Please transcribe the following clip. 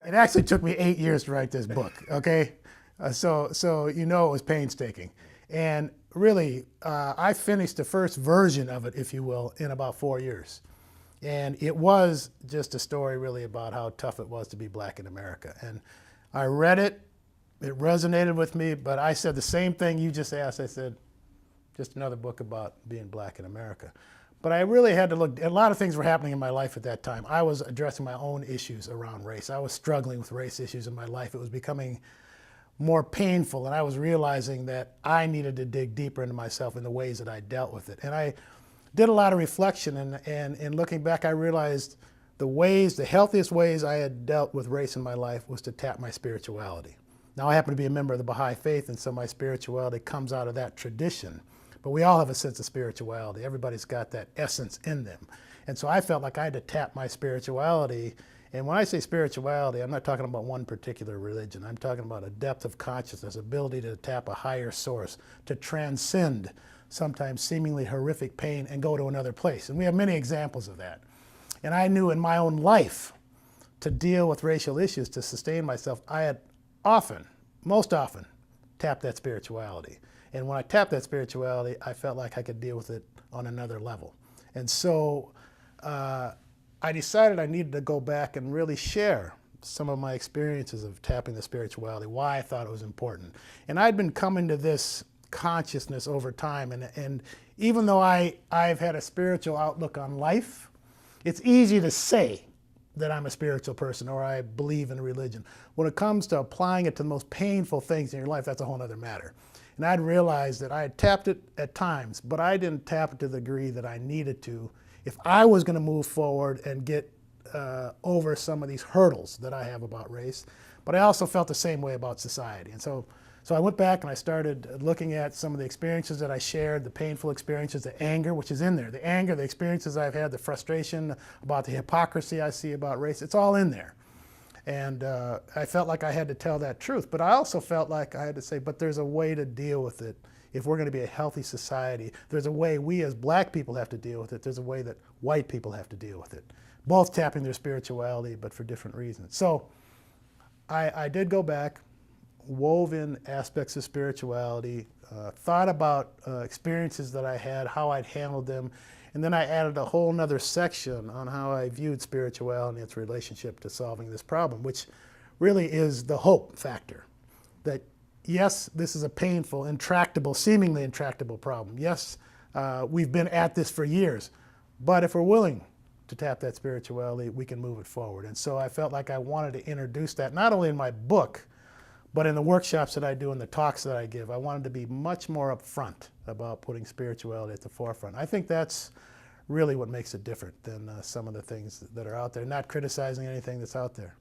It actually took me 8 years to write this book, okay? So you know it was painstaking. And really, I finished the first version of it, if you will, in about 4 years. And it was just a story really about how tough it was to be black in America. And I read it, it resonated with me, but I said the same thing you just asked. I said, just another book about being black in America. But I really had to look, a lot of things were happening in my life at that time. I was addressing my own issues around race. I was struggling with race issues in my life. It was becoming more painful, and I was realizing that I needed to dig deeper into myself in the ways that I dealt with it. And I did a lot of reflection, and looking back, I realized the healthiest ways I had dealt with race in my life was to tap my spirituality. Now, I happen to be a member of the Baha'i faith, and so my spirituality comes out of that tradition. But we all have a sense of spirituality. Everybody's got that essence in them. And so I felt like I had to tap my spirituality. And when I say spirituality, I'm not talking about one particular religion. I'm talking about a depth of consciousness, ability to tap a higher source, to transcend sometimes seemingly horrific pain and go to another place. And we have many examples of that. And I knew in my own life, to deal with racial issues, to sustain myself, I had most often, tapped that spirituality. And when I tapped that spirituality, I felt like I could deal with it on another level. And so I decided I needed to go back and really share some of my experiences of tapping the spirituality, why I thought it was important. And I'd been coming to this consciousness over time. And even though I've had a spiritual outlook on life, it's easy to say that I'm a spiritual person or I believe in religion. When it comes to applying it to the most painful things in your life, that's a whole other matter. And I'd realized that I had tapped it at times, but I didn't tap it to the degree that I needed to if I was going to move forward and get over some of these hurdles that I have about race. But I also felt the same way about society. And so I went back and I started looking at some of the experiences that I shared, the painful experiences, the anger, which is in there. The anger, the experiences I've had, the frustration about the hypocrisy I see about race, it's all in there. And I felt like I had to tell that truth. But I also felt like I had to say, but there's a way to deal with it. If we're going to be a healthy society, there's a way we as black people have to deal with it. There's a way that white people have to deal with it. Both tapping their spirituality, but for different reasons. So I did go back, wove in aspects of spirituality, thought about experiences that I had, how I'd handled them, and then I added a whole nother section on how I viewed spirituality and its relationship to solving this problem, which really is the hope factor. That yes, this is a painful, intractable, seemingly intractable problem. Yes, we've been at this for years, but if we're willing to tap that spirituality, we can move it forward. And so I felt like I wanted to introduce that, not only in my book, but in the workshops that I do and the talks that I give. I wanted to be much more upfront about putting spirituality at the forefront. I think that's really what makes it different than some of the things that are out there, not criticizing anything that's out there.